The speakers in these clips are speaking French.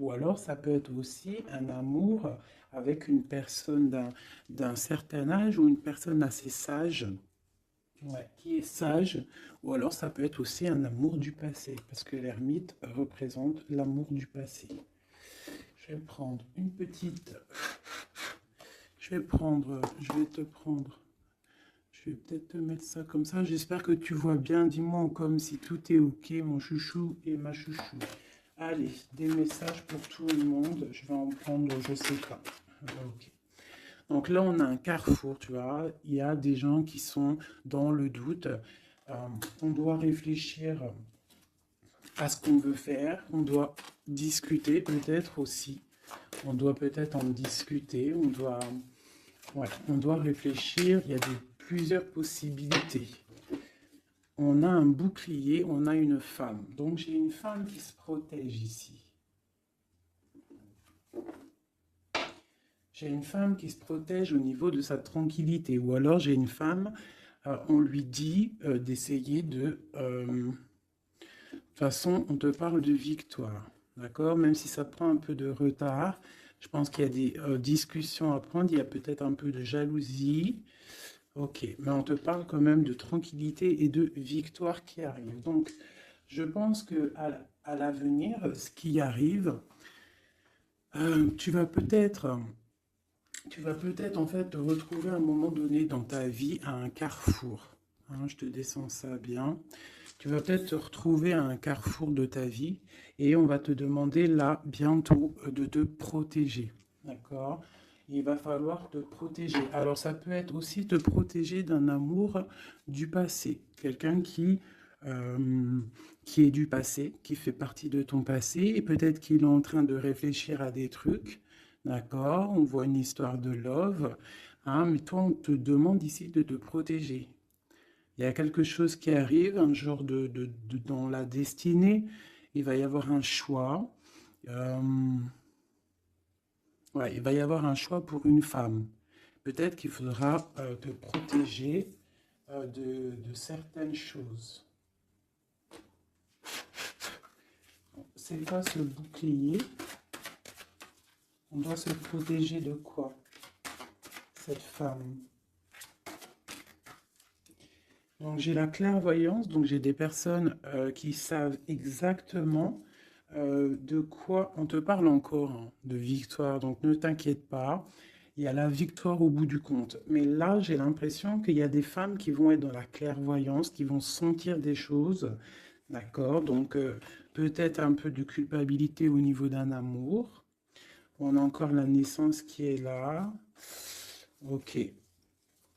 Ou alors, ça peut être aussi un amour avec une personne d'un certain âge ou une personne assez sage, ouais, qui est sage. Ou alors, ça peut être aussi un amour du passé, parce que l'ermite représente l'amour du passé. Je vais prendre une petite... je vais te prendre... Je vais peut-être te mettre ça comme ça. J'espère que tu vois bien. Dis-moi comme si tout est OK, mon chouchou et ma chouchou. Allez, des messages pour tout le monde. Je vais en prendre, je sais pas. OK. Donc là, on a un carrefour, tu vois. Il y a des gens qui sont dans le doute. Euh, on doit réfléchir à ce qu'on veut faire. On doit discuter peut-être aussi. On doit peut-être en discuter. Ouais, on doit réfléchir. Il y a plusieurs possibilités. On a un bouclier, on a une femme. Donc j'ai une femme qui se protège ici. J'ai une femme qui se protège au niveau de sa tranquillité. Ou alors j'ai une femme, on lui dit d'essayer de... de toute façon, on te parle de victoire. D'accord? Même si ça prend un peu de retard, je pense qu'il y a des discussions à prendre. Il y a peut-être un peu de jalousie. Ok, mais on te parle quand même de tranquillité et de victoire qui arrive. Donc, je pense que à l'avenir, ce qui arrive, tu vas peut-être, en fait te retrouver à un moment donné dans ta vie à un carrefour. Hein, je te descends ça bien. Tu vas peut-être te retrouver à un carrefour de ta vie et on va te demander là bientôt de te protéger. D'accord? Il va falloir te protéger. Alors ça peut être aussi te protéger d'un amour du passé. Quelqu'un qui est du passé, qui fait partie de ton passé et peut-être qu'il est en train de réfléchir à des trucs. D'accord? On voit une histoire de love. Hein, mais toi, on te demande ici de te protéger. Il y a quelque chose qui arrive, un genre dans la destinée. Il va y avoir un choix. Euh, ouais, il va y avoir un choix pour une femme. Peut-être qu'il faudra te protéger de certaines choses. C'est quoi ce bouclier? On doit se protéger de quoi, cette femme? Donc j'ai la clairvoyance, donc j'ai des personnes qui savent exactement de quoi on te parle encore, hein, de victoire. Donc ne t'inquiète pas, il y a la victoire au bout du compte. Mais là, j'ai l'impression qu'il y a des femmes qui vont être dans la clairvoyance, qui vont sentir des choses, d'accord? Donc peut-être un peu de culpabilité au niveau d'un amour. On a encore la naissance qui est là. Ok.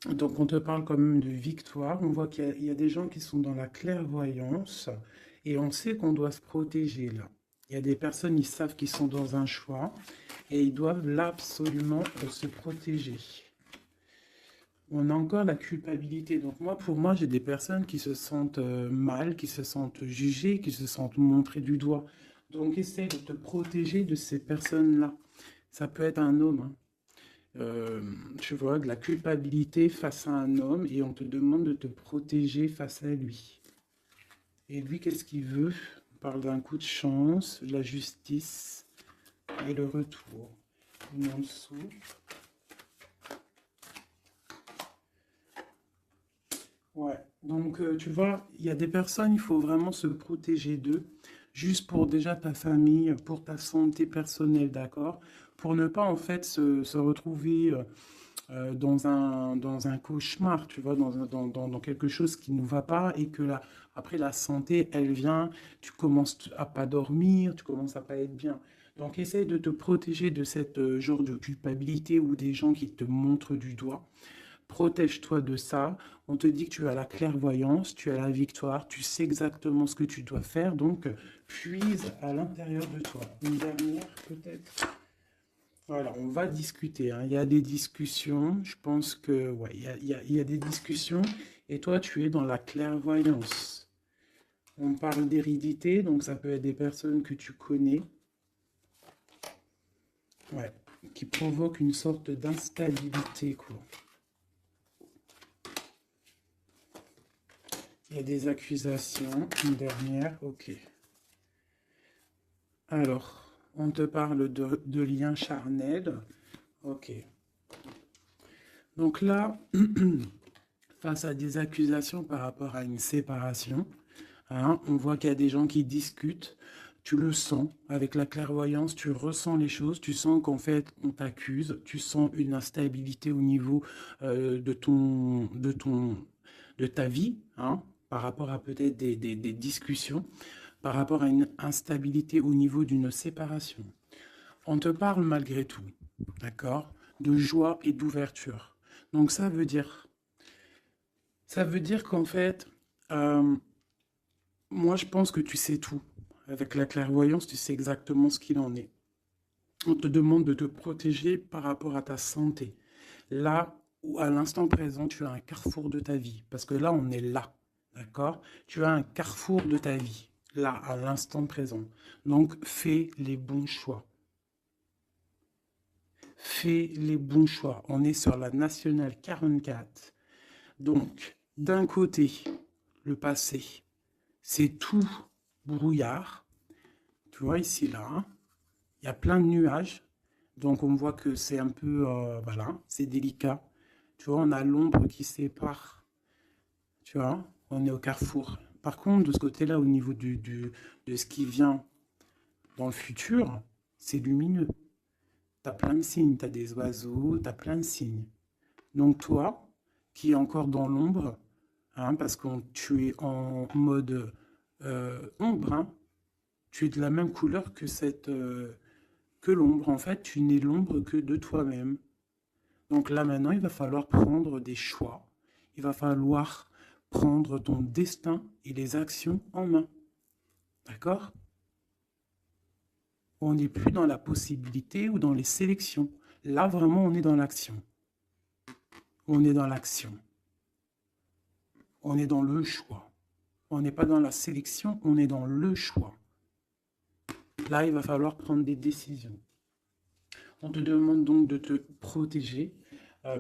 Donc, on te parle quand même de victoire. On voit qu'il y a des gens qui sont dans la clairvoyance et on sait qu'on doit se protéger là. Il y a des personnes, ils savent qu'ils sont dans un choix et ils doivent là absolument se protéger. On a encore la culpabilité. Donc, pour moi, j'ai des personnes qui se sentent mal, qui se sentent jugées, qui se sentent montrées du doigt. Donc, essaie de te protéger de ces personnes-là. Ça peut être un homme, hein. euh, tu vois, de la culpabilité face à un homme et on te demande de te protéger face à lui. Et lui, qu'est-ce qu'il veut? On parle d'un coup de chance, de la justice et le retour. Une en dessous. Ouais, donc tu vois, il y a des personnes, il faut vraiment se protéger d'eux, juste pour déjà ta famille, pour ta santé personnelle, d'accord? Pour ne pas en fait se retrouver dans un cauchemar, tu vois, dans quelque chose qui ne va pas et que là, après la santé, elle vient, tu commences à pas dormir, tu commences à pas être bien. Donc, essaye de te protéger de cette genre de culpabilité ou des gens qui te montrent du doigt. Protège-toi de ça. On te dit que tu as la clairvoyance, tu as la victoire, tu sais exactement ce que tu dois faire. Donc, puise à l'intérieur de toi. Une dernière, peut-être. Voilà, on va discuter, hein. Il y a des discussions. Je pense que, ouais, il y a des discussions. Et toi, tu es dans la clairvoyance. On parle d'hérédité, donc ça peut être des personnes que tu connais, ouais, qui provoquent une sorte d'instabilité, quoi. Il y a des accusations. Une dernière, ok. Alors. On te parle de liens charnels. Ok. Donc là, face à des accusations par rapport à une séparation, hein, on voit qu'il y a des gens qui discutent. Tu le sens avec la clairvoyance, tu ressens les choses, tu sens qu'en fait on t'accuse, tu sens une instabilité au niveau de ta vie, hein, par rapport à peut-être des discussions, par rapport à une instabilité au niveau d'une séparation. On te parle malgré tout, d'accord, de joie et d'ouverture. Donc ça veut dire qu'en fait, euh, moi je pense que tu sais tout. Avec la clairvoyance, tu sais exactement ce qu'il en est. On te demande de te protéger par rapport à ta santé. Là où à l'instant présent, tu as un carrefour de ta vie. Parce que là, on est là, d'accord? Tu as un carrefour de ta vie, là, à l'instant présent. Donc, fais les bons choix. Fais les bons choix. On est sur la nationale 44. Donc, d'un côté, le passé, c'est tout brouillard. Tu vois ici, là, hein, il y a plein de nuages. Donc, on voit que c'est un peu, voilà, c'est délicat. Tu vois, on a l'ombre qui sépare. Tu vois, on est au carrefour. Par contre, de ce côté-là, au niveau de ce qui vient dans le futur, c'est lumineux. Tu as plein de signes, tu as des oiseaux, tu as plein de signes. Donc toi, qui es encore dans l'ombre, hein, parce que tu es en mode ombre, hein, tu es de la même couleur que que l'ombre. En fait, tu n'es l'ombre que de toi-même. Donc là maintenant, il va falloir prendre des choix. Il va falloir prendre ton destin et les actions en main. D'accord? On n'est plus dans la possibilité ou dans les sélections. Là, vraiment, on est dans l'action. On est dans l'action. On est dans le choix. On n'est pas dans la sélection, on est dans le choix. Là, il va falloir prendre des décisions. On te demande donc de te protéger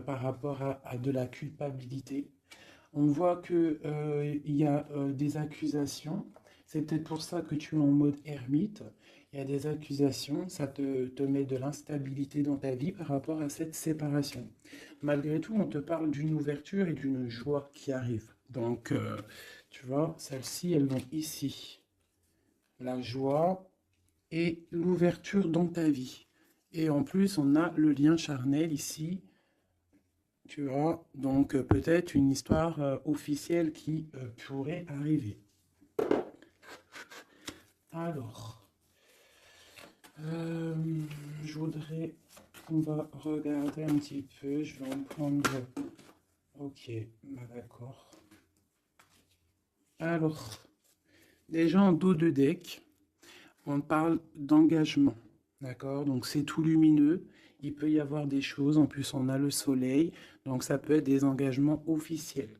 par rapport à de la culpabilité. On voit qu'il y a des accusations. C'est peut-être pour ça que tu es en mode ermite. Il y a des accusations, ça te met de l'instabilité dans ta vie par rapport à cette séparation. Malgré tout, on te parle d'une ouverture et d'une joie qui arrive. Donc, tu vois, celles-ci, elles vont ici. La joie et l'ouverture dans ta vie. Et en plus, on a le lien charnel ici. Tu vois, donc peut-être une histoire officielle qui pourrait arriver. Alors, euh, je voudrais qu'on va regarder un petit peu. Je vais en prendre. Ok, bah d'accord. Alors, déjà en dos de deck, on parle d'engagement. D'accord? Donc c'est tout lumineux. Il peut y avoir des choses. En plus, on a le soleil. Donc ça peut être des engagements officiels.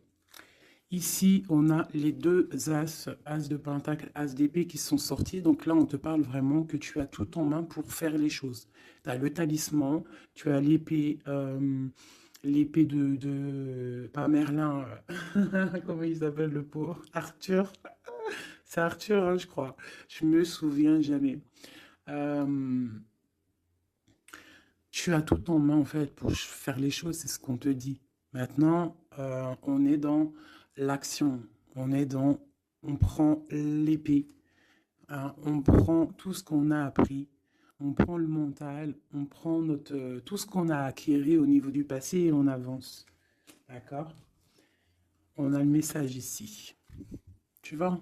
Ici, on a les deux as, as de pentacle, as d'épée qui sont sortis. Donc là, on te parle vraiment que tu as tout en main pour faire les choses. Tu as le talisman, tu as l'épée pas Merlin, comment il s'appelle le pauvre? Arthur. C'est Arthur, hein, je crois. Je me souviens jamais. Euh, Tu as tout en main en fait pour faire les choses, c'est ce qu'on te dit. Maintenant, on est dans l'action, on prend l'épée, hein, on prend tout ce qu'on a appris, on prend le mental, on prend tout ce qu'on a acquis au niveau du passé et on avance. D'accord? On a le message ici. Tu vois?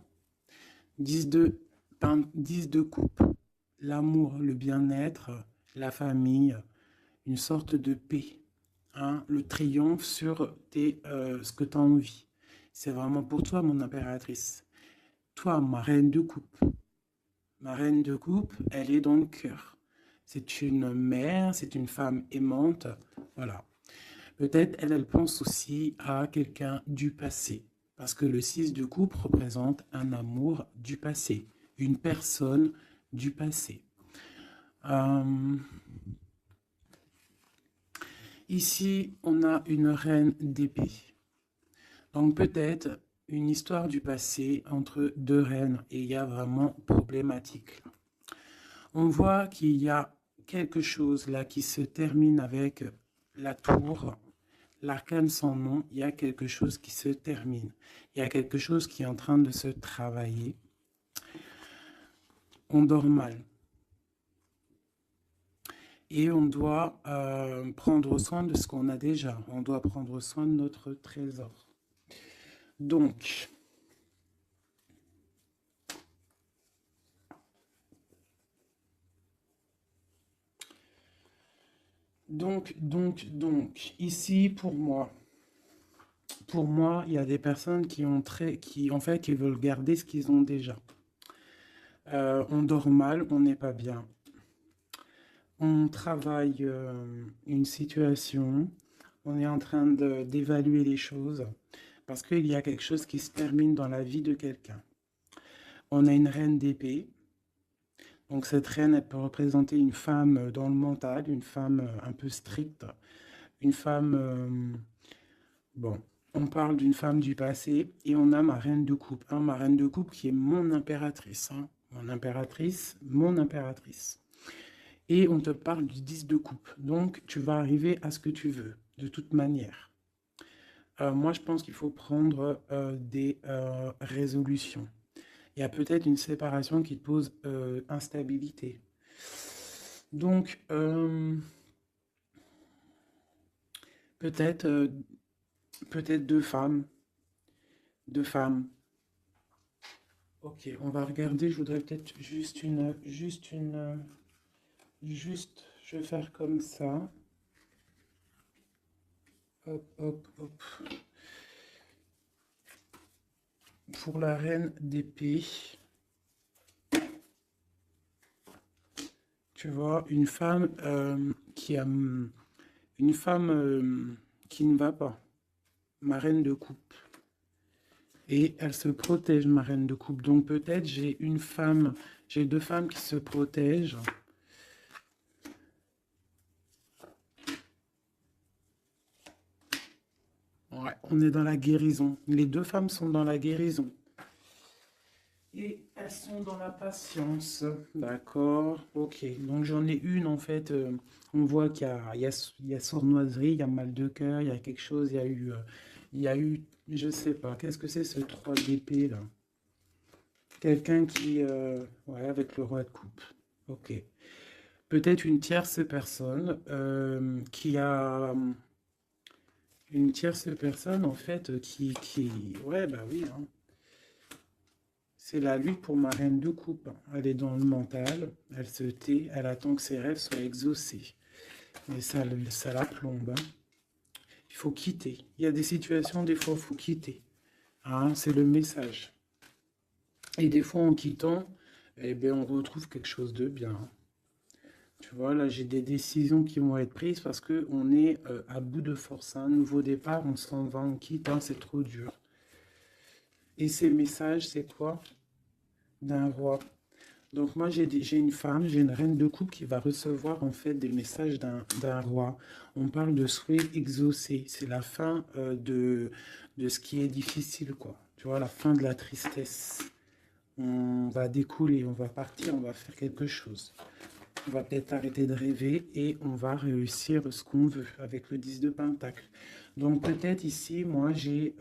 10 de, 10 de coupe, l'amour, le bien-être, la famille, une sorte de paix, hein, le triomphe sur ce que tu as envie. C'est vraiment pour toi, mon impératrice. Toi, ma reine de coupe. Ma reine de coupe, elle est dans le cœur. C'est une mère, c'est une femme aimante. Voilà. Peut-être elle pense aussi à quelqu'un du passé. Parce que le 6 de coupe représente un amour du passé. Une personne du passé. Euh, Ici, on a une reine d'épée. Donc peut-être une histoire du passé entre deux reines et il y a vraiment problématique. On voit qu'il y a quelque chose là qui se termine avec la tour, l'arcane sans nom. Il y a quelque chose qui se termine. Il y a quelque chose qui est en train de se travailler. On dort mal. Et on doit prendre soin de ce qu'on a déjà. On doit prendre soin de notre trésor. Donc, ici pour moi, il y a des personnes en fait, qui veulent garder ce qu'ils ont déjà. On dort mal, on n'est pas bien. On travaille une situation, on est en train d'évaluer les choses, parce qu'il y a quelque chose qui se termine dans la vie de quelqu'un. On a une reine d'épée. Donc cette reine, elle peut représenter une femme dans le mental, une femme un peu stricte, une femme... bon, on parle d'une femme du passé et on a ma reine de coupe. Hein, ma reine de coupe qui est mon impératrice. Hein, mon impératrice, mon impératrice. Et on te parle du 10 de coupe. Donc tu vas arriver à ce que tu veux, de toute manière. Moi, je pense qu'il faut prendre des résolutions. Il y a peut-être une séparation qui te pose instabilité. Donc, peut-être peut-être deux femmes. Deux femmes. Ok, on va regarder. Je voudrais peut-être juste, je vais faire comme ça. Hop, hop, hop. Pour la reine d'épée, tu vois, une femme une femme qui ne va pas, ma reine de coupe. Et elle se protège, ma reine de coupe. Donc peut-être j'ai deux femmes qui se protègent. Ouais, on est dans la guérison. Les deux femmes sont dans la guérison. Et elles sont dans la patience. D'accord. Ok. Donc j'en ai une en fait. On voit qu'il y a sournoiserie, il y a mal de cœur, il y a quelque chose, je sais pas. Qu'est-ce que c'est ce 3 d'épée là? Quelqu'un qui, ouais, avec le roi de coupe. Ok. Peut-être une tierce personne qui a une tierce personne en fait ouais bah oui. Hein. C'est la lutte pour ma reine de coupe. Elle est dans le mental, elle se tait, elle attend que ses rêves soient exaucés. Mais ça la plombe. Hein. Il faut quitter. Il y a des situations, des fois, il faut quitter. Hein, c'est le message. Et des fois, en quittant, eh bien, on retrouve quelque chose de bien. Hein. Tu vois, là, j'ai des décisions qui vont être prises parce qu'on est à bout de force. Un nouveau départ, on s'en va, on quitte, hein, c'est trop dur. Et ces messages, c'est quoi? D'un roi. Donc moi, j'ai une femme, j'ai une reine de coupe qui va recevoir en fait des messages d'un roi. On parle de souhait exaucé. C'est la fin de ce qui est difficile, quoi. Tu vois, la fin de la tristesse. On va découler, on va partir, on va faire quelque chose. On va peut-être arrêter de rêver et on va réussir ce qu'on veut avec le 10 de Pentacle. Donc peut-être ici, moi, j'ai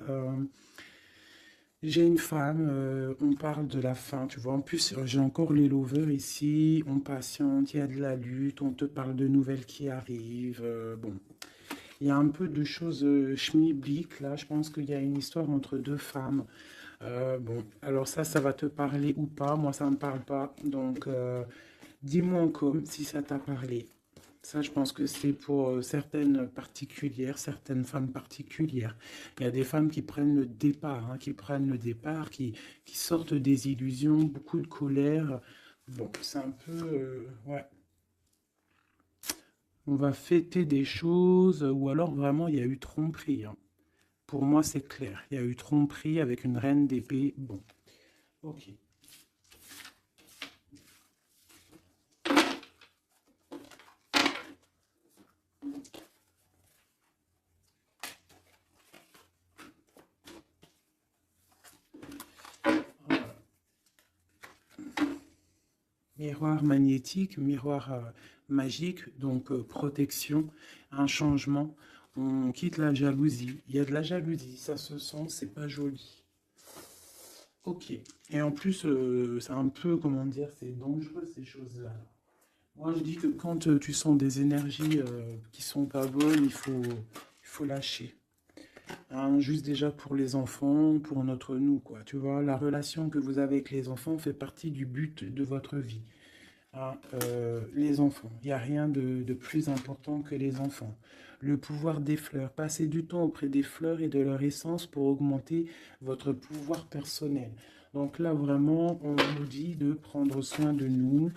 une femme, on parle de la fin, tu vois. En plus, j'ai encore les lovers ici, on patiente, il y a de la lutte, on te parle de nouvelles qui arrivent. Bon, il y a un peu de choses schmilblick, là. Je pense qu'il y a une histoire entre deux femmes. Bon, alors ça va te parler ou pas. Moi, ça ne me parle pas. Donc, dis-moi en com si ça t'a parlé. Ça, je pense que c'est pour certaines particulières, certaines femmes particulières. Il y a des femmes qui prennent le départ, hein, qui sortent des illusions, beaucoup de colère. Bon, c'est un peu... ouais. On va fêter des choses, ou alors vraiment, il y a eu tromperie. Hein. Pour moi, c'est clair. Il y a eu tromperie avec une reine d'épée. Bon, ok. Miroir magnétique, miroir magique, donc protection, un changement. On quitte la jalousie. Il y a de la jalousie, ça se sent, c'est pas joli. Ok. Et en plus, c'est un peu, comment dire, c'est dangereux ces choses-là. Moi, je dis que quand tu sens des énergies qui sont pas bonnes, il faut lâcher. Hein, juste déjà pour les enfants, pour notre nous, quoi. Tu vois, la relation que vous avez avec les enfants fait partie du but de votre vie. Hein, les enfants, il n'y a rien de plus important que les enfants. Le pouvoir des fleurs, passez du temps auprès des fleurs et de leur essence pour augmenter votre pouvoir personnel. Donc là, vraiment, on nous dit de prendre soin de nous,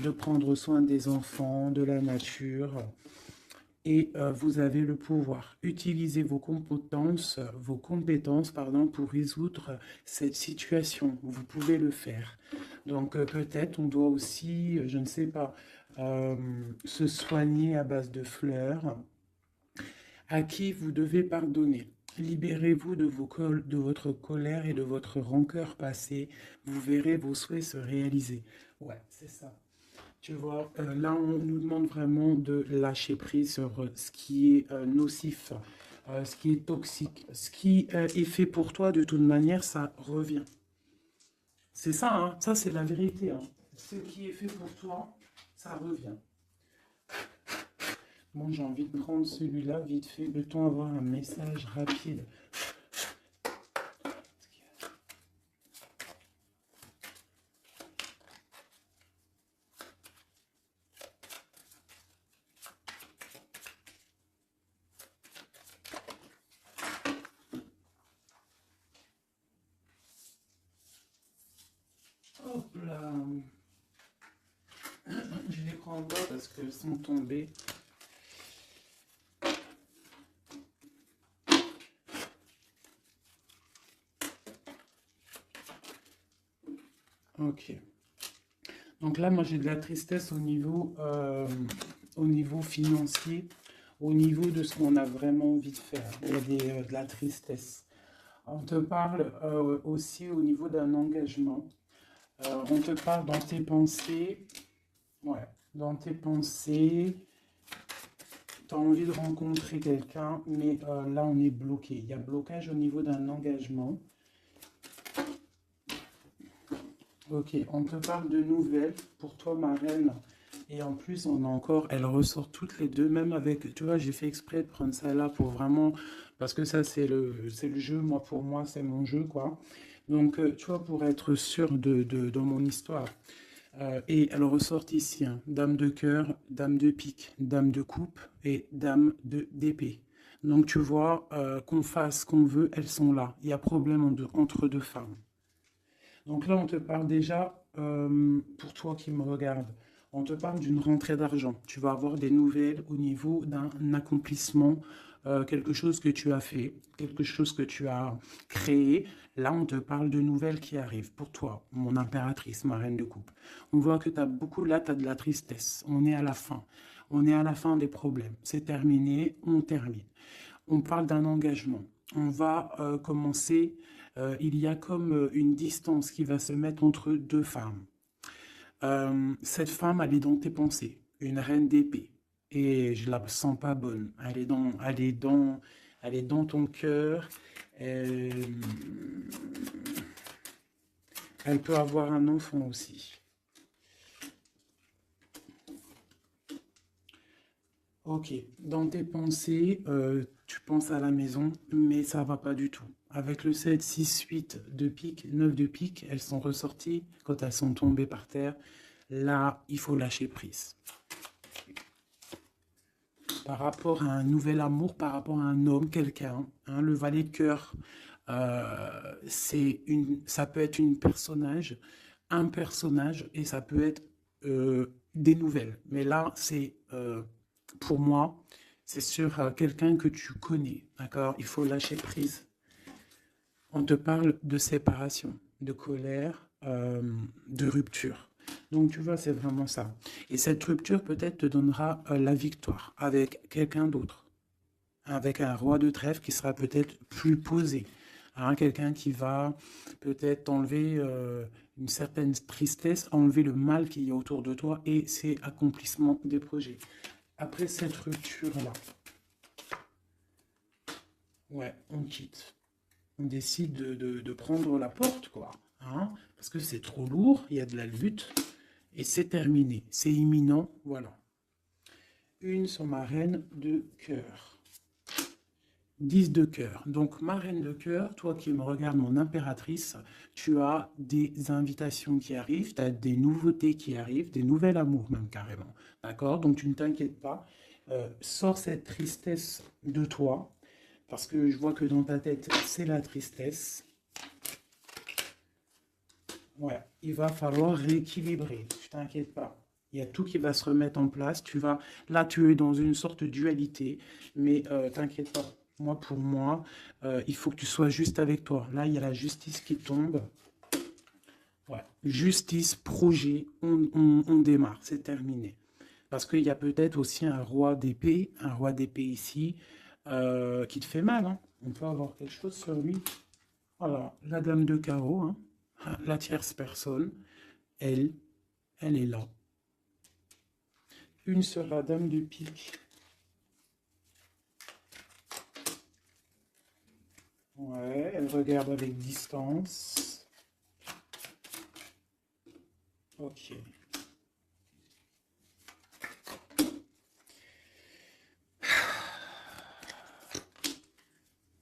de prendre soin des enfants, de la nature, et vous avez le pouvoir. Utilisez vos compétences, pardon, pour résoudre cette situation. Vous pouvez le faire. Donc peut-être on doit aussi, je ne sais pas, euh, se soigner à base de fleurs. À qui vous devez pardonner. Libérez-vous de votre colère et de votre rancœur passée. Vous verrez vos souhaits se réaliser. Ouais, c'est ça. Tu vois, là, on nous demande vraiment de lâcher prise sur ce qui est nocif, ce qui est toxique. Ce qui est fait pour toi, de toute manière, ça revient. C'est ça, hein, ça c'est la vérité. Hein. Ce qui est fait pour toi, ça revient. Bon, j'ai envie de prendre celui-là vite fait. Peut-on avoir un message rapide? Hop là. Je les prends en bas parce qu'elles sont tombées. Ok. Donc là, moi, j'ai de la tristesse au niveau financier, au niveau de ce qu'on a vraiment envie de faire. Il y a de la tristesse. On te parle aussi au niveau d'un engagement. On te parle dans tes pensées. Ouais, dans tes pensées, tu as envie de rencontrer quelqu'un, mais là, on est bloqué. Il y a blocage au niveau d'un engagement. Ok, on te parle de nouvelles pour toi, ma reine. Et en plus, on a encore, elles ressortent toutes les deux, même avec, tu vois, j'ai fait exprès de prendre ça là pour vraiment, parce que ça, c'est le jeu, moi, pour moi, c'est mon jeu, quoi. Donc, tu vois, pour être sûr de mon histoire. Et elles ressortent ici, hein, dame de cœur, dame de pique, dame de coupe et dame d'épée. Donc, tu vois, qu'on fasse ce qu'on veut, elles sont là. Il y a problème entre deux femmes. Donc là, on te parle déjà, pour toi qui me regarde, on te parle d'une rentrée d'argent. Tu vas avoir des nouvelles au niveau d'un accomplissement, quelque chose que tu as fait, quelque chose que tu as créé. Là, on te parle de nouvelles qui arrivent pour toi, mon impératrice, ma reine de coupe. On voit que tu as beaucoup, là, tu as de la tristesse. On est à la fin. On est à la fin des problèmes. C'est terminé, on termine. On parle d'un engagement. On va commencer, il y a comme une distance qui va se mettre entre deux femmes. Cette femme, elle est dans tes pensées, une reine d'épée. Et je la sens pas bonne. Elle est dans ton cœur. Euh, Elle peut avoir un enfant aussi. Ok, dans tes pensées, tu penses à la maison, mais ça va pas du tout. Avec le 7, 6, 8 de pique, 9 de pique, elles sont ressorties quand elles sont tombées par terre. Là, il faut lâcher prise. Par rapport à un nouvel amour, par rapport à un homme, quelqu'un, hein, le valet de cœur, ça peut être un personnage, et ça peut être des nouvelles. Mais là, c'est pour moi, c'est sur quelqu'un que tu connais, d'accord? Il faut lâcher prise. On te parle de séparation, de colère, de rupture. Donc tu vois, c'est vraiment ça. Et cette rupture peut-être te donnera la victoire avec quelqu'un d'autre, avec un roi de trèfle qui sera peut-être plus posé, hein, quelqu'un qui va peut-être t'enlever une certaine tristesse, enlever le mal qu'il y a autour de toi et c'est accomplissement des projets. Après cette rupture-là, ouais, on quitte. On décide de prendre la porte, quoi. Hein, parce que c'est trop lourd, il y a de la lutte et c'est terminé. C'est imminent, voilà. Une sur ma reine de cœur. 10 de cœur. Donc, ma reine de cœur, toi qui me regardes, mon impératrice, tu as des invitations qui arrivent, tu as des nouveautés qui arrivent, des nouvelles amours même carrément. D'accord? Donc, tu ne t'inquiètes pas. Sors cette tristesse de toi, parce que je vois que dans ta tête, c'est la tristesse. Ouais, il va falloir rééquilibrer, ne t'inquiète pas. Il y a tout qui va se remettre en place. Là, tu es dans une sorte de dualité, mais t'inquiète pas. Pour moi, il faut que tu sois juste avec toi. Là, il y a la justice qui tombe. Ouais. Justice, projet, on démarre, c'est terminé. Parce qu'il y a peut-être aussi un roi d'épée ici, qui te fait mal, hein. On peut avoir quelque chose sur lui. Voilà, la dame de carreau, hein. La tierce personne, elle, elle est là. Une sur la dame de pique. Ouais, elle regarde avec distance. Ok.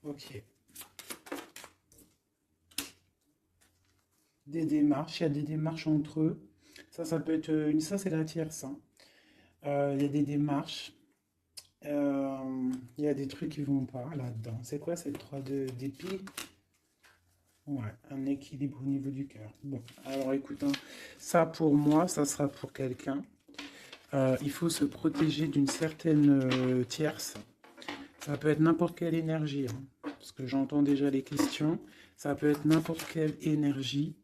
Ok. Des démarches, il y a des démarches entre eux. Ça peut être ça c'est la tierce, hein. Il y a des démarches. Il y a des trucs qui vont pas là-dedans. C'est quoi cette 3 d'épée? Ouais, un équilibre au niveau du cœur. Bon, alors écoute, hein, ça pour moi, ça sera pour quelqu'un. Il faut se protéger d'une certaine tierce. Ça peut être n'importe quelle énergie, hein, parce que j'entends déjà les questions. Ça peut être n'importe quelle énergie.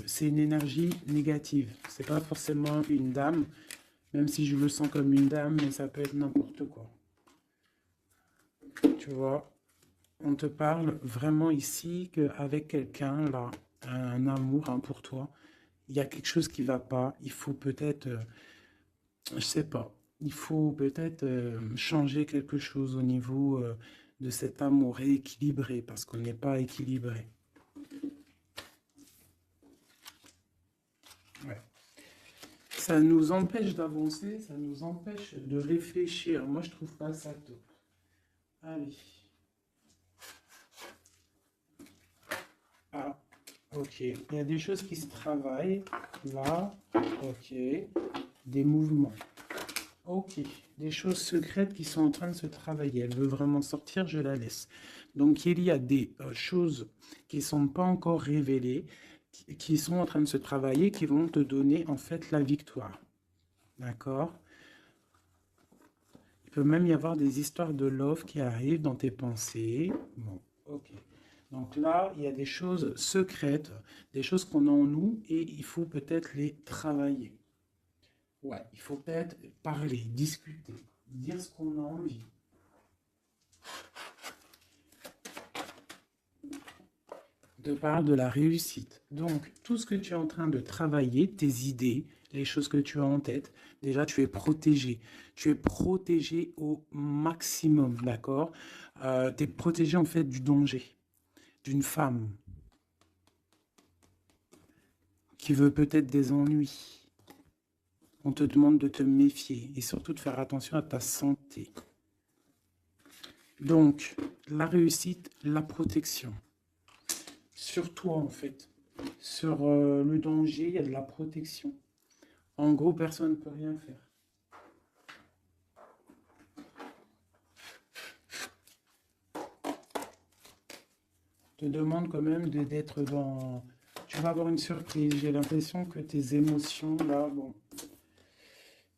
C'est une énergie négative. C'est pas forcément une dame, même si je le sens comme une dame, mais ça peut être n'importe quoi. Tu vois, on te parle vraiment ici qu'avec quelqu'un, là, un amour, hein, pour toi, il y a quelque chose qui va pas. Il faut peut-être, je sais pas, il faut peut-être changer quelque chose au niveau de cet amour rééquilibré, parce qu'on n'est pas équilibré. Ouais. Ça nous empêche d'avancer, ça nous empêche de réfléchir. Moi, je trouve pas ça top. Allez. Ah, ok. Il y a des choses qui se travaillent. Là, ok. Des mouvements. Ok. Des choses secrètes qui sont en train de se travailler. Elle veut vraiment sortir, je la laisse. Donc, il y a des choses qui ne sont pas encore révélées, qui sont en train de se travailler, qui vont te donner en fait la victoire. D'accord? Il peut même y avoir des histoires de love qui arrivent dans tes pensées. Bon, ok. Donc là, il y a des choses secrètes, des choses qu'on a en nous et il faut peut-être les travailler. Ouais, il faut peut-être parler, discuter, dire ce qu'on a envie. De parler de la réussite. Donc, tout ce que tu es en train de travailler, tes idées, les choses que tu as en tête, déjà, tu es protégé. Tu es protégé au maximum, d'accord? Tu es protégé en fait du danger, d'une femme qui veut peut-être des ennuis. On te demande de te méfier et surtout de faire attention à ta santé. Donc, la réussite, la protection. Sur toi, en fait. Sur le danger, il y a de la protection. En gros, personne ne peut rien faire. Je te demande quand même d'être dans... Tu vas avoir une surprise. J'ai l'impression que tes émotions, là, bon...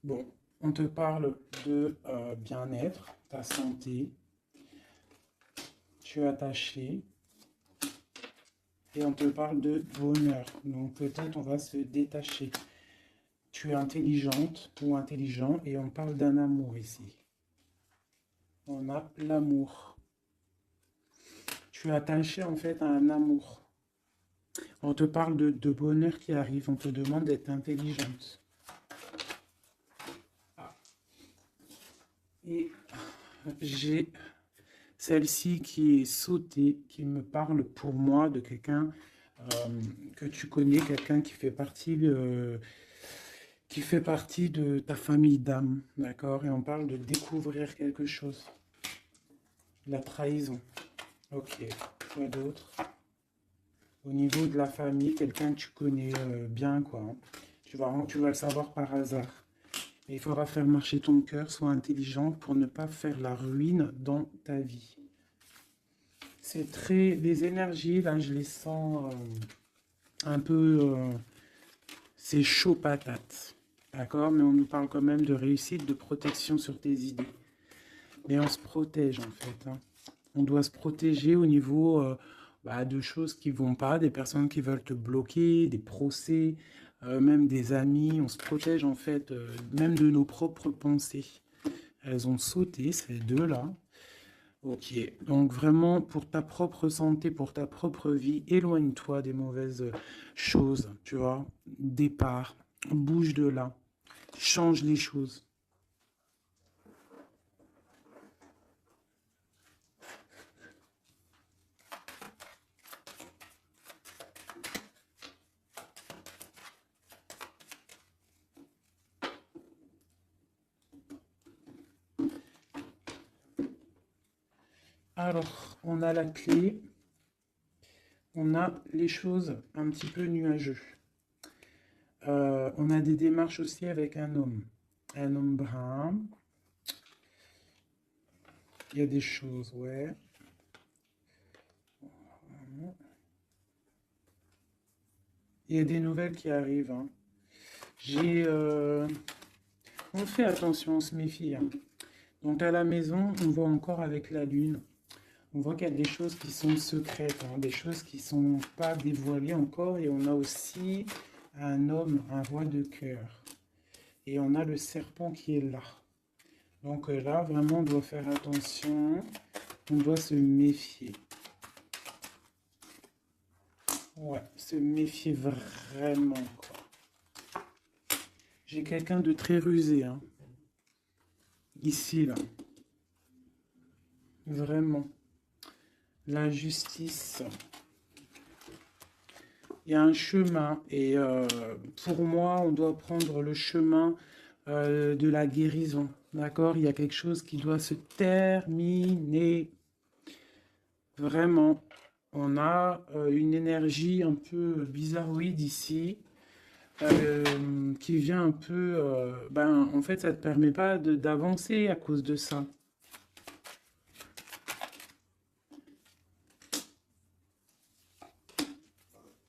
Bon, on te parle de bien-être, ta santé. Tu es attaché. Et on te parle de bonheur. Donc peut-être on va se détacher. Tu es intelligente ou intelligent et on parle d'un amour ici. On a l'amour. Tu es attaché en fait à un amour. On te parle de bonheur qui arrive, on te demande d'être intelligente. Et j'ai celle-ci qui est sautée, qui me parle pour moi de quelqu'un que tu connais, quelqu'un qui fait partie de ta famille d'âme, d'accord? Et on parle de découvrir quelque chose. La trahison. Ok, quoi d'autre? Au niveau de la famille, quelqu'un que tu connais bien, quoi, hein. Tu vas le savoir par hasard. Mais il faudra faire marcher ton cœur, sois intelligent pour ne pas faire la ruine dans ta vie. C'est très... Les énergies, là, je les sens un peu... c'est chaud patate. D'accord? Mais on nous parle quand même de réussite, de protection sur tes idées. Mais on se protège, en fait, hein. On doit se protéger au niveau de choses qui vont pas, des personnes qui veulent te bloquer, des procès, même des amis. On se protège, en fait, même de nos propres pensées. Elles ont sauté, ces deux-là. Ok, donc vraiment pour ta propre santé, pour ta propre vie, éloigne-toi des mauvaises choses, tu vois. Départ, bouge de là, change les choses. Alors, on a la clé, on a les choses un petit peu nuageux. On a des démarches aussi avec un homme brun. Il y a des choses, ouais. Il y a des nouvelles qui arrivent, hein. J'ai... On fait attention, on se méfie, hein. Donc à la maison, on voit encore avec la lune. On voit qu'il y a des choses qui sont secrètes, hein, des choses qui ne sont pas dévoilées encore. Et on a aussi un homme, un roi de cœur. Et on a le serpent qui est là. Donc là, vraiment, on doit faire attention. On doit se méfier. Ouais, se méfier vraiment, quoi. J'ai quelqu'un de très rusé, hein. Ici, là. Vraiment. La justice. Il y a un chemin. Et pour moi, on doit prendre le chemin de la guérison. D'accord? Il y a quelque chose qui doit se terminer. Vraiment. On a une énergie un peu bizarroïde ici. Qui vient un peu... en fait, ça ne te permet pas d'avancer à cause de ça.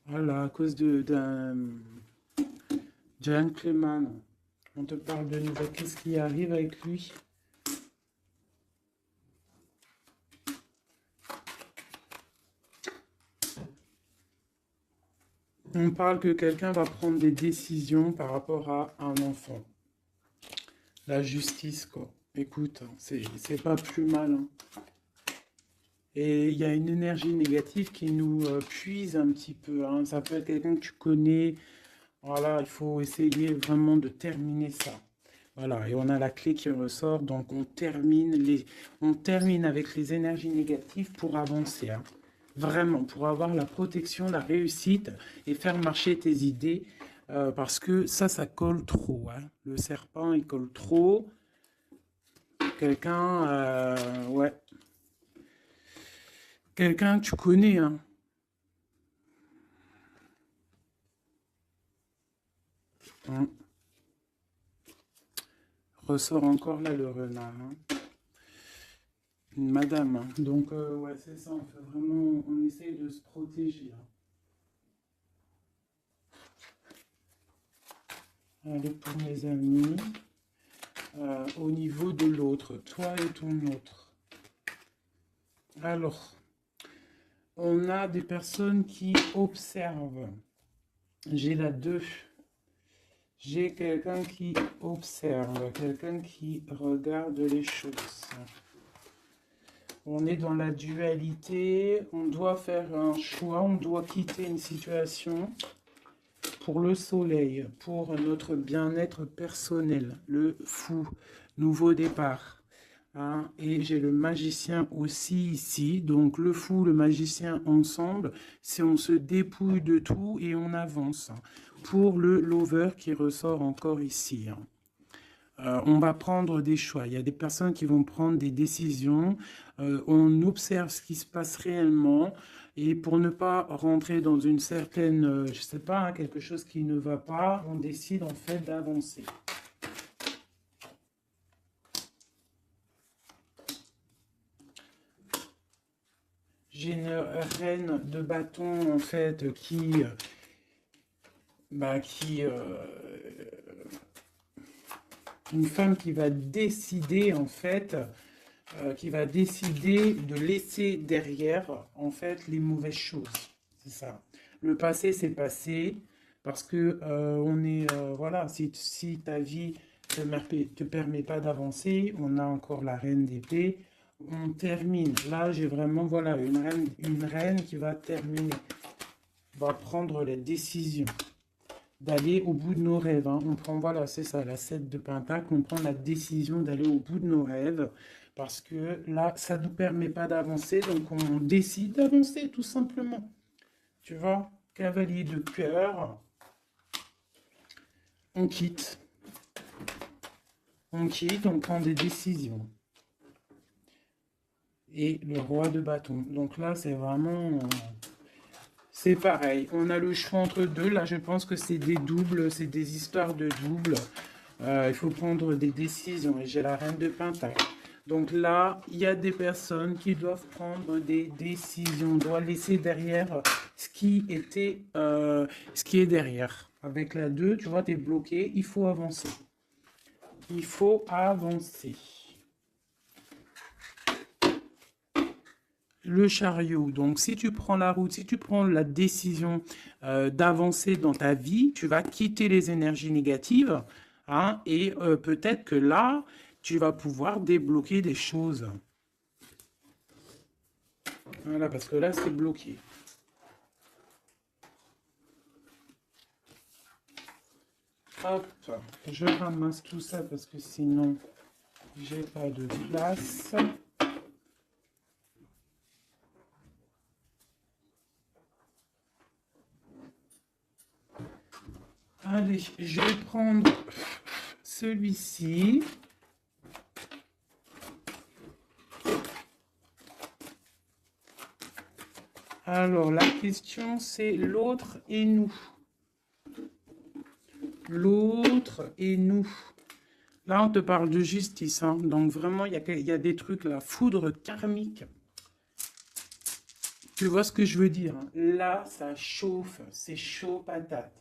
Voilà, à cause d'un gentleman. On te parle de nouveau. Qu'est-ce qui arrive avec lui? On parle que quelqu'un va prendre des décisions par rapport à un enfant. La justice, quoi. Écoute, hein, c'est pas plus mal, hein. Et il y a une énergie négative qui nous puise un petit peu, hein. Ça peut être quelqu'un que tu connais. Voilà, il faut essayer vraiment de terminer ça. Voilà, et on a la clé qui ressort, donc on termine avec les énergies négatives pour avancer, hein. Vraiment, pour avoir la protection, la réussite et faire marcher tes idées, parce que ça colle trop, hein. Le serpent, il colle trop. Quelqu'un, ouais, quelqu'un que tu connais, hein. Hum. Ressort encore là le renard, hein. Une madame, hein. Donc, ouais, c'est ça, on fait vraiment, on essaye de se protéger, hein. Allez, pour mes amis, au niveau de l'autre, toi et ton autre. Alors, on a des personnes qui observent. J'ai la 2. J'ai quelqu'un qui observe, quelqu'un qui regarde les choses. On est dans la dualité, on doit faire un choix, on doit quitter une situation pour le soleil, pour notre bien-être personnel, le fou, nouveau départ. Hein. Et j'ai le magicien aussi ici, donc le fou, le magicien ensemble, c'est on se dépouille de tout et on avance. Pour le lover qui ressort encore ici. Hein. On va prendre des choix. Il y a des personnes qui vont prendre des décisions. On observe ce qui se passe réellement. Et pour ne pas rentrer dans une certaine, je sais pas, hein, quelque chose qui ne va pas, on décide en fait d'avancer. J'ai une reine de bâton en fait qui une femme qui va décider en fait, qui va décider de laisser derrière en fait les mauvaises choses. C'est ça. Le passé, c'est passé parce que on est voilà, si ta vie te permet pas d'avancer, on a encore la reine d'épée. On termine. Là, j'ai vraiment voilà une reine qui va terminer, va prendre les décisions d'aller au bout de nos rêves. Hein. On prend, voilà, c'est ça, la 7 de Pentacle, on prend la décision d'aller au bout de nos rêves, parce que là, ça ne nous permet pas d'avancer, donc on décide d'avancer, tout simplement. Tu vois, cavalier de cœur, on quitte. On quitte, on prend des décisions. Et le roi de bâton. Donc là, c'est vraiment... c'est pareil, on a le choix entre deux. Là, je pense que c'est des doubles, c'est des histoires de doubles. Il faut prendre des décisions. Et j'ai la reine de Pentacle. Donc là, il y a des personnes qui doivent prendre des décisions. On doit laisser derrière ce qui était, ce qui est derrière. Avec la 2, tu vois, tu es bloqué. Il faut avancer. Il faut avancer. Le chariot. Donc, si tu prends la route, si tu prends la décision d'avancer dans ta vie, tu vas quitter les énergies négatives. Hein, et peut-être que là, tu vas pouvoir débloquer des choses. Voilà, parce que là, c'est bloqué. Hop, je ramasse tout ça parce que sinon, j'ai pas de place. Allez, je vais prendre celui-ci. Alors, la question, c'est l'autre et nous. L'autre et nous. Là, on te parle de justice. Hein. Donc, vraiment, il y a des trucs, la foudre karmique. Tu vois ce que je veux dire? Hein. Là, ça chauffe. C'est chaud patate.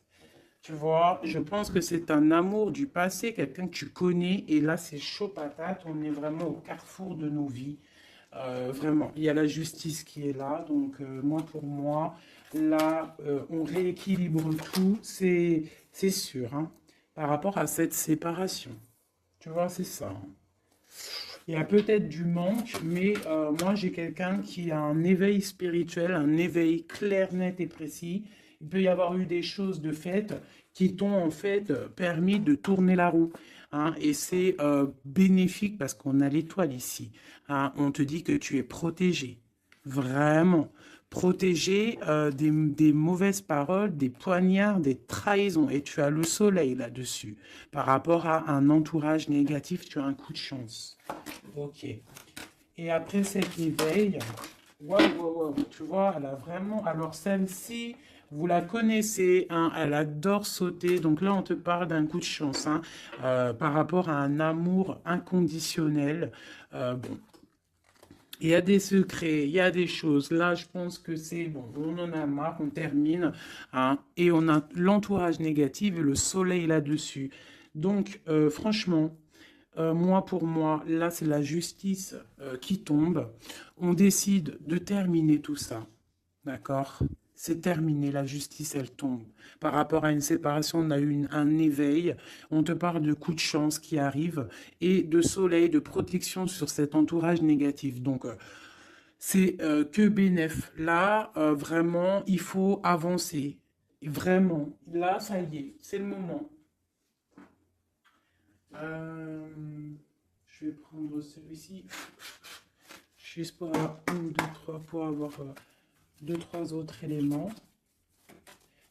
Tu vois, je pense que c'est un amour du passé, quelqu'un que tu connais. Et là, c'est chaud patate. On est vraiment au carrefour de nos vies. Vraiment, il y a la justice qui est là. Donc, moi, pour moi, là, on rééquilibre tout. C'est sûr, hein, par rapport à cette séparation. Tu vois, c'est ça. Il y a peut-être du manque, mais moi, j'ai quelqu'un qui a un éveil spirituel, un éveil clair, net et précis. Il peut y avoir eu des choses de fait qui t'ont en fait permis de tourner la roue. Hein, et c'est bénéfique parce qu'on a l'étoile ici. Hein, on te dit que tu es protégé. Vraiment. Protégé des mauvaises paroles, des poignards, des trahisons. Et tu as le soleil là-dessus. Par rapport à un entourage négatif, tu as un coup de chance. Ok. Et après cet éveil, waouh, tu vois, elle a vraiment... Alors celle-ci, vous la connaissez, hein, elle adore sauter. Donc là, on te parle d'un coup de chance, hein, par rapport à un amour inconditionnel. Bon, il y a des secrets, il y a des choses. Là, je pense que c'est bon, on en a marre, on termine. Hein, et on a l'entourage négatif et le soleil là-dessus. Donc, franchement, moi, pour moi, là, c'est la justice qui tombe. On décide de terminer tout ça. D'accord? C'est terminé, la justice, elle tombe. Par rapport à une séparation, on a eu un éveil. On te parle de coups de chance qui arrivent et de soleil, de protection sur cet entourage négatif. Donc, C'est que bénéf. Là, vraiment, il faut avancer. Vraiment. Là, ça y est, c'est le moment. Euh, je vais prendre celui-ci. Juste pour avoir une, deux, trois, pour avoir deux, trois autres éléments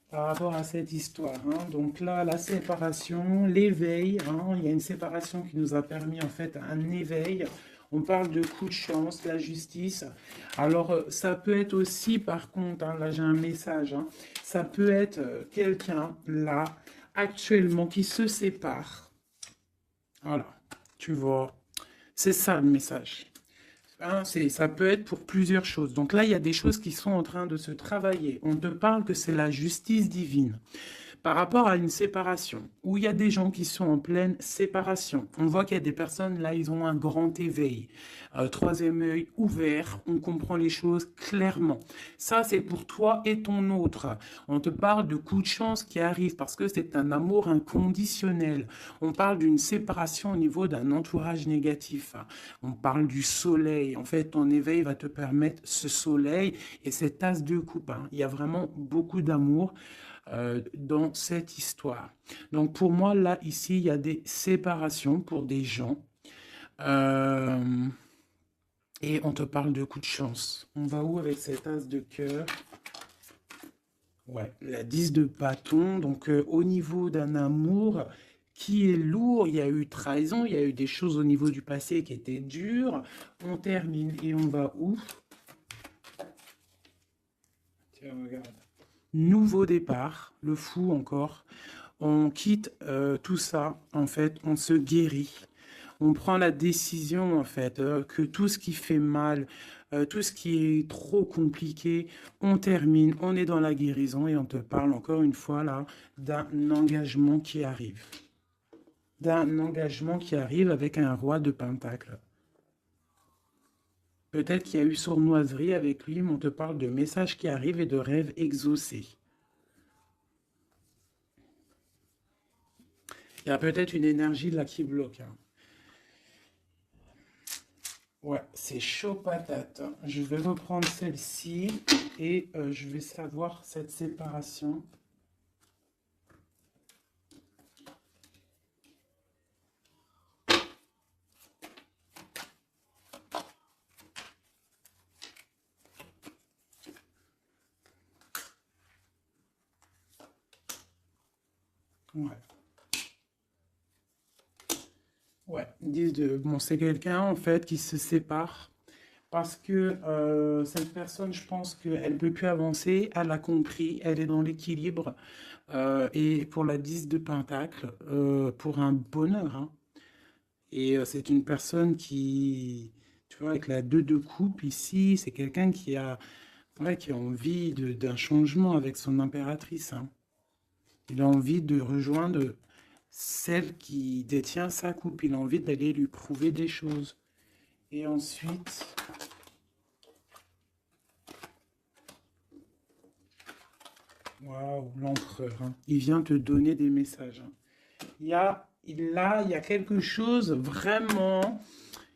par rapport à cette histoire, hein. Donc là, la séparation, l'éveil, hein, il y a une séparation qui nous a permis en fait un éveil. On parle de coup de chance, la justice. Alors, ça peut être aussi, par contre, hein, là j'ai un message, hein, ça peut être quelqu'un là, actuellement, qui se sépare. Voilà, tu vois, c'est ça le message. Hein, ça peut être pour plusieurs choses. Donc là, il y a des choses qui sont en train de se travailler. On te parle que c'est la justice divine par rapport à une séparation, où il y a des gens qui sont en pleine séparation. On voit qu'il y a des personnes, là, ils ont un grand éveil. Troisième œil ouvert, on comprend les choses clairement. Ça, c'est pour toi et ton autre. On te parle de coups de chance qui arrivent parce que c'est un amour inconditionnel. On parle d'une séparation au niveau d'un entourage négatif. On parle du soleil. En fait, ton éveil va te permettre ce soleil et cette tasse de coupe, hein. Il y a vraiment beaucoup d'amour dans cette histoire. Donc pour moi, là, ici, il y a des séparations pour des gens. Euh, et on te parle de coup de chance. On va où avec cette as de cœur? Ouais, la 10 de bâton. Donc au niveau d'un amour qui est lourd, il y a eu trahison, il y a eu des choses au niveau du passé qui étaient dures. On termine et on va où? Tiens, regarde. Nouveau départ, le fou encore. On quitte tout ça, en fait, on se guérit. On prend la décision, en fait, que tout ce qui fait mal, tout ce qui est trop compliqué, on termine, on est dans la guérison et on te parle encore une fois là d'un engagement qui arrive. D'un engagement qui arrive avec un roi de Pentacle. Peut-être qu'il y a eu sournoiserie avec lui, mais on te parle de messages qui arrivent et de rêves exaucés. Il y a peut-être une énergie là qui bloque, hein. Ouais, c'est chaud patate. Je vais reprendre celle-ci et je vais savoir cette séparation. Ouais. Ouais, ils disent de... Bon, c'est quelqu'un en fait qui se sépare parce que cette personne, je pense qu'elle ne peut plus avancer, elle a compris, elle est dans l'équilibre. Et pour la 10 de Pentacle, pour un bonheur, hein. Et c'est une personne qui, tu vois, avec la 2 de coupe ici, c'est quelqu'un qui a, ouais, qui a envie d'un changement avec son impératrice, hein. Il a envie de rejoindre celle qui détient sa coupe. Il a envie d'aller lui prouver des choses. Et ensuite, waouh, l'empereur, hein. Il vient te donner des messages, hein. Il y a quelque chose vraiment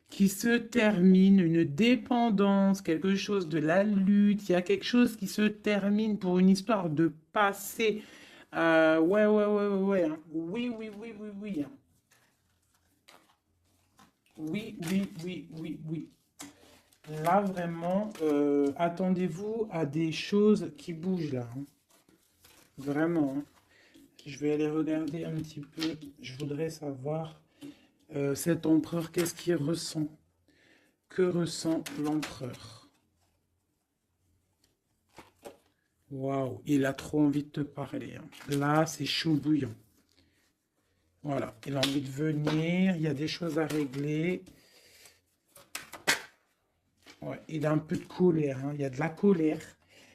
qui se termine, une dépendance, quelque chose de la lutte. Il y a quelque chose qui se termine pour une histoire de passé. Ouais, ouais, ouais, ouais, ouais, hein. Oui, oui, oui, oui, oui, hein. Oui, oui, oui, oui, oui. Là, vraiment, attendez-vous à des choses qui bougent là, hein. Vraiment, hein. Je vais aller regarder un petit peu. Je voudrais savoir cet empereur, qu'est-ce qu'il ressent? Que ressent l'empereur? Waouh, il a trop envie de te parler, hein. Là, c'est chaud bouillant. Voilà, il a envie de venir, il y a des choses à régler. Ouais, il a un peu de colère, hein. Il y a de la colère.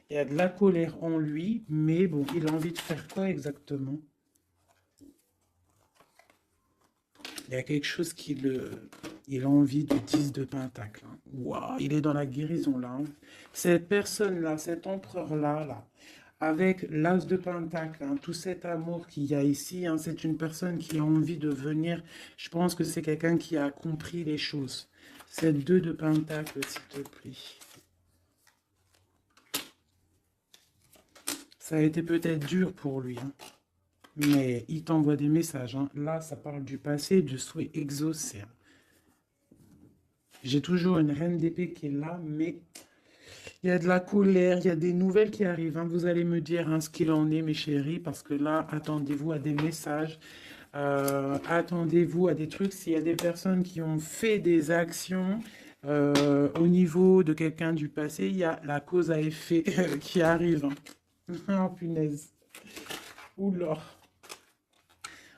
Il y a de la colère en lui, mais bon, il a envie de faire quoi exactement? Il y a quelque chose qui le... Il a envie de 10 de pentacle, hein. Waouh, il est dans la guérison là, hein. Cette personne-là, cet empereur-là, là, avec l'as de pentacle, hein, tout cet amour qu'il y a ici, hein, c'est une personne qui a envie de venir. Je pense que c'est quelqu'un qui a compris les choses. Cette 2 de pentacle, s'il te plaît. Ça a été peut-être dur pour lui, hein, mais il t'envoie des messages, hein. Là, ça parle du passé, du souhait exaucé, hein. J'ai toujours une reine d'épée qui est là, mais il y a de la colère, il y a des nouvelles qui arrivent, hein. Vous allez me dire, hein, ce qu'il en est, mes chéris, parce que là, attendez-vous à des messages, attendez-vous à des trucs. S'il y a des personnes qui ont fait des actions au niveau de quelqu'un du passé, il y a la cause à effet qui arrive, hein. Oh, punaise. Oula.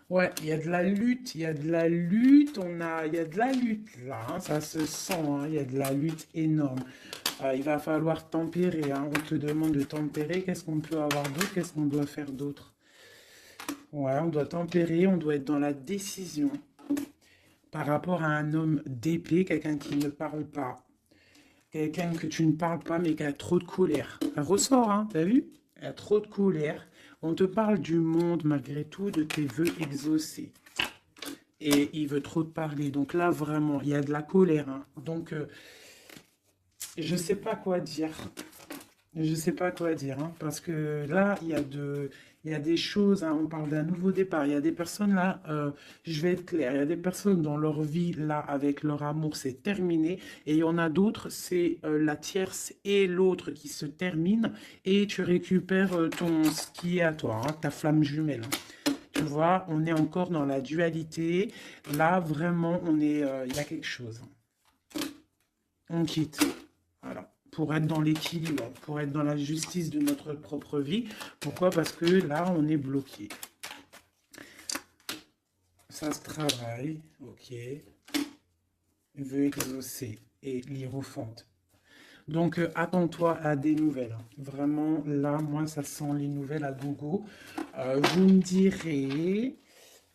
Ouais, il y a de la lutte, il y a de la lutte, il y a de la lutte là, hein, ça se sent, hein, il y a de la lutte énorme. Il va falloir tempérer, hein, on te demande de tempérer, qu'est-ce qu'on peut avoir d'autre, qu'est-ce qu'on doit faire d'autre? Ouais, on doit tempérer, on doit être dans la décision par rapport à un homme d'épée, quelqu'un qui ne parle pas, quelqu'un que tu ne parles pas mais qui a trop de colère. Ça ressort, hein, t'as vu? Il a trop de colère. On te parle du monde malgré tout, de tes vœux exaucés. Et il veut trop te parler. Donc là, vraiment, il y a de la colère, hein. Donc, je ne sais pas quoi dire. Je ne sais pas quoi dire, hein, parce que là, il y a des choses, hein, on parle d'un nouveau départ. Il y a des personnes là, je vais être clair, il y a des personnes dans leur vie là, avec leur amour, c'est terminé. Et il y en a d'autres, c'est la tierce et l'autre qui se terminent et tu récupères ce qui est à toi, hein, ta flamme jumelle, hein. Tu vois, on est encore dans la dualité. Là, vraiment, il y a quelque chose. On quitte. Voilà. Pour être dans l'équilibre, pour être dans la justice de notre propre vie. Pourquoi? Parce que là, on est bloqué. Ça se travaille. Ok. Veut exaucer et l'hiérophante. Donc, attends-toi à des nouvelles, hein. Vraiment, là, moi, ça sent les nouvelles à gogo. Vous me direz,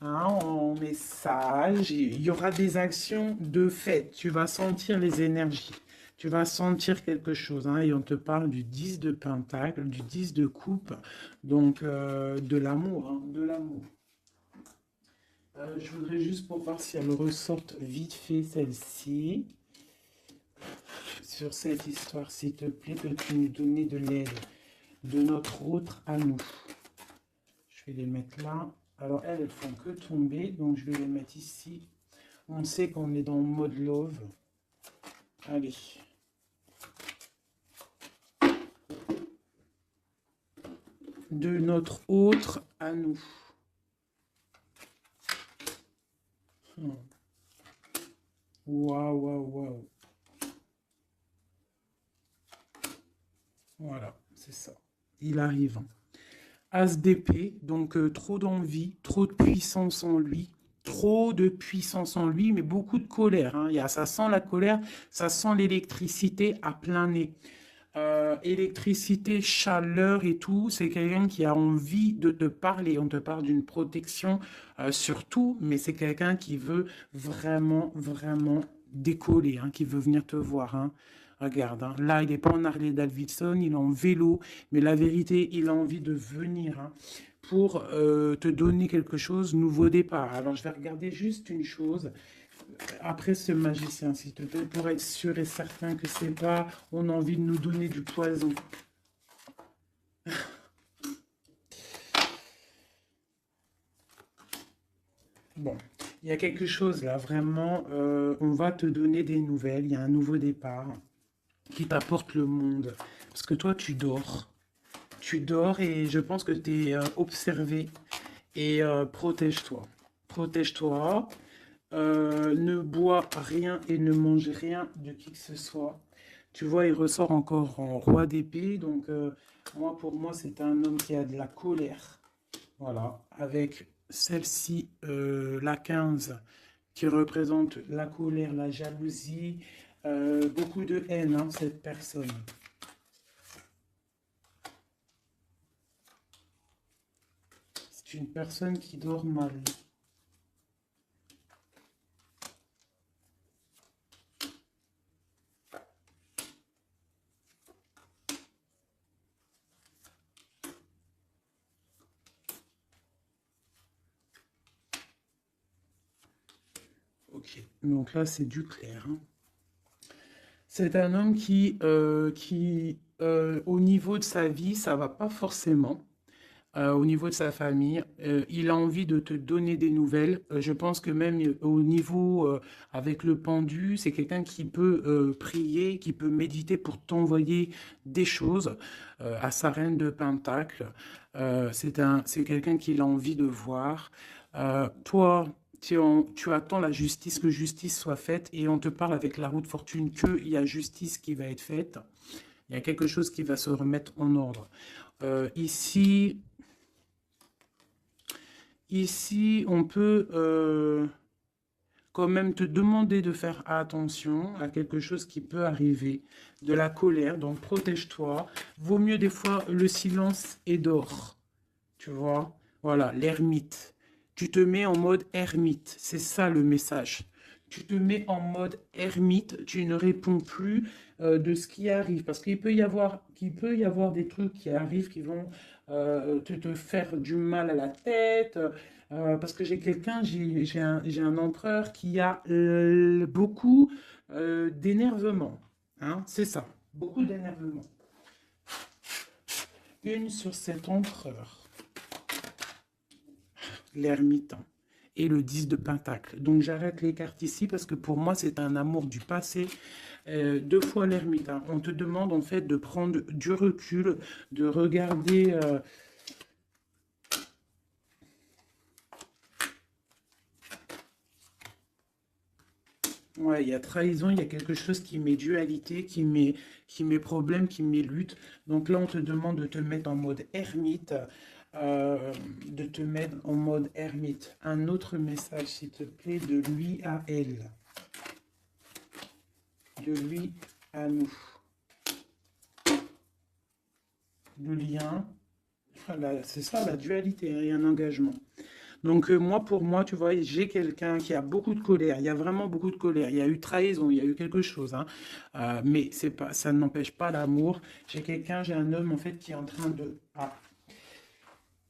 hein, en message, il y aura des actions de fait. Tu vas sentir les énergies. Tu vas sentir quelque chose, hein, et on te parle du 10 de pentacle, du 10 de coupe, donc de l'amour, hein, de l'amour. Je voudrais juste pour voir si elle ressorte vite fait celle-ci. Sur cette histoire, s'il te plaît, peux-tu nous donner de l'aide de notre autre à nous? Je vais les mettre là. Alors, elles font que tomber, donc je vais les mettre ici. On sait qu'on est dans le mode love. Allez. De notre autre à nous. Waouh, waouh, waouh. Voilà, c'est ça. Il arrive. As d'épée, donc trop d'envie, trop de puissance en lui, trop de puissance en lui, mais beaucoup de colère, hein. Ça sent la colère, ça sent l'électricité à plein nez. Électricité, chaleur et tout, c'est quelqu'un qui a envie de te parler. On te parle d'une protection surtout, mais c'est quelqu'un qui veut vraiment, vraiment décoller, hein, qui veut venir te voir, hein. Regarde, hein, là, il n'est pas en Harley Davidson, il est en vélo, mais la vérité, il a envie de venir, hein, pour te donner quelque chose, nouveau départ. Alors, je vais regarder juste une chose. Après ce magicien, s'il te plaît, pour être sûr et certain que c'est pas, on a envie de nous donner du poison. Bon, il y a quelque chose là, vraiment, on va te donner des nouvelles, il y a un nouveau départ qui t'apporte le monde. Parce que toi, tu dors. Tu dors et je pense que tu es observé. Et protège-toi. Protège-toi. Ne bois rien et ne mange rien de qui que ce soit. Tu vois, il ressort encore en roi d'épée. Donc, moi, pour moi, c'est un homme qui a de la colère. Voilà. Avec celle-ci, la 15, qui représente la colère, la jalousie, beaucoup de haine, hein, cette personne. C'est une personne qui dort mal. Ok. Donc là, c'est du clair, hein. C'est un homme qui au niveau de sa vie, ça va pas forcément. Au niveau de sa famille, il a envie de te donner des nouvelles. Je pense que même au niveau avec le pendu, c'est quelqu'un qui peut prier, qui peut méditer pour t'envoyer des choses à sa reine de Pentacle. C'est quelqu'un qu'il a envie de voir. Toi, tu attends la justice, que justice soit faite, et on te parle avec la roue de fortune qu'il y a justice qui va être faite. Il y a quelque chose qui va se remettre en ordre. Ici, Ici, on peut quand même te demander de faire attention à quelque chose qui peut arriver, de la colère, donc protège-toi. Vaut mieux des fois le silence et d'or, tu vois. Voilà, l'ermite. Tu te mets en mode ermite, c'est ça le message. Tu te mets en mode ermite, tu ne réponds plus de ce qui arrive. Parce qu'il peut y avoir des trucs qui arrivent qui vont te faire du mal à la tête. Parce que j'ai un empereur qui a beaucoup d'énervement. Hein, c'est ça, beaucoup d'énervement. Une sur cet empereur, l'ermite et le 10 de Pentacle. Donc j'arrête les cartes ici parce que pour moi c'est un amour du passé. Deux fois l'ermite. Hein. On te demande en fait de prendre du recul, de regarder... Ouais, il y a trahison, il y a quelque chose qui met dualité, qui met problème, qui met lutte. Donc là, on te demande de te mettre en mode ermite, de te mettre en mode ermite. Un autre message, s'il te plaît, de lui à elle. De lui à nous. Le lien, voilà, c'est ça la dualité, hein, et un engagement. Donc moi, pour moi, tu vois, j'ai quelqu'un qui a beaucoup de colère. Il y a vraiment beaucoup de colère. Il y a eu trahison, il y a eu quelque chose. Hein. Mais c'est pas, ça n'empêche pas l'amour. J'ai un homme en fait qui est en train de... Ah.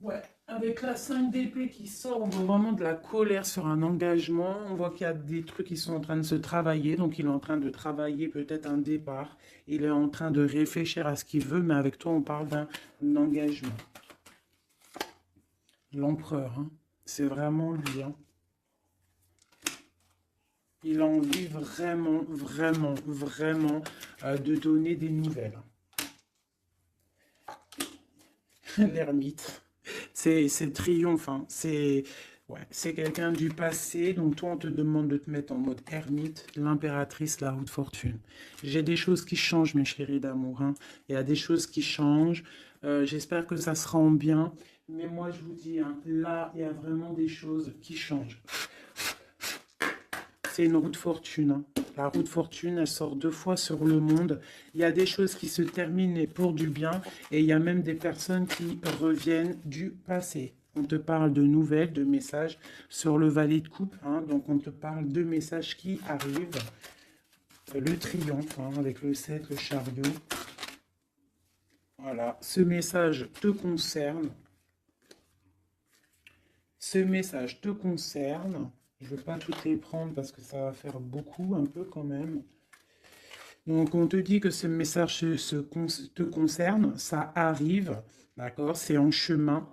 Ouais, avec la 5 d'épée qui sort, on voit vraiment de la colère sur un engagement. On voit qu'il y a des trucs qui sont en train de se travailler. Donc il est en train de travailler peut-être un départ. Il est en train de réfléchir à ce qu'il veut. Mais avec toi, on parle d'un engagement. L'empereur, hein. C'est vraiment lui. Hein. Il a envie vraiment, vraiment, vraiment de donner des nouvelles. L'ermite. C'est le triomphe. Hein. C'est quelqu'un du passé. Donc toi, on te demande de te mettre en mode ermite. L'impératrice, la roue de fortune. J'ai des choses qui changent, mes chéris d'amour. Hein. Il y a des choses qui changent. J'espère que ça sera en bien. Mais moi, je vous dis, hein, là, il y a vraiment des choses qui changent. C'est une roue de fortune. Hein. La roue de fortune, elle sort 2 fois sur le monde. Il y a des choses qui se terminent pour du bien. Et il y a même des personnes qui reviennent du passé. On te parle de nouvelles, de messages sur le valet de coupe. Hein. Donc, on te parle de messages qui arrivent. Le triomphe, hein, avec le 7, le chariot. Voilà. Ce message te concerne. Ce message te concerne. Je ne veux pas toutes les prendre parce que ça va faire beaucoup, un peu quand même. Donc, on te dit que ce message te concerne, ça arrive, d'accord, c'est en chemin.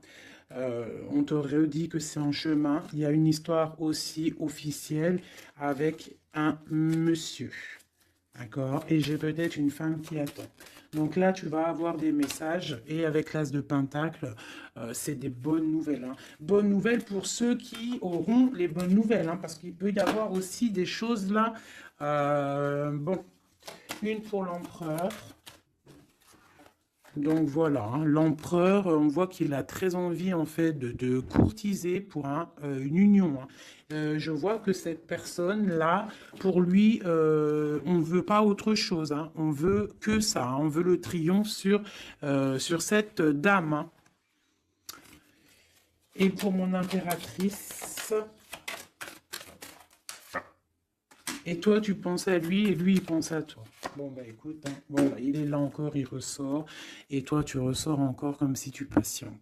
On te redit que c'est en chemin. Il y a une histoire aussi officielle avec un monsieur, d'accord, et j'ai peut-être une femme qui attend. Donc là, tu vas avoir des messages et avec l'As de Pentacle, c'est des bonnes nouvelles. Hein. Bonnes nouvelles pour ceux qui auront les bonnes nouvelles, hein, parce qu'il peut y avoir aussi des choses là. Bon, une pour l'empereur. Donc voilà, hein, l'empereur, on voit qu'il a très envie en fait de courtiser pour une union. Hein. Je vois que cette personne-là, pour lui, on ne veut pas autre chose. Hein. On veut que ça. Hein. On veut le triomphe sur cette dame. Hein. Et pour mon impératrice... Et toi, tu penses à lui et lui, il pense à toi. Bon, bah écoute, hein, voilà, il est là encore, il ressort. Et toi, tu ressors encore comme si tu patientes.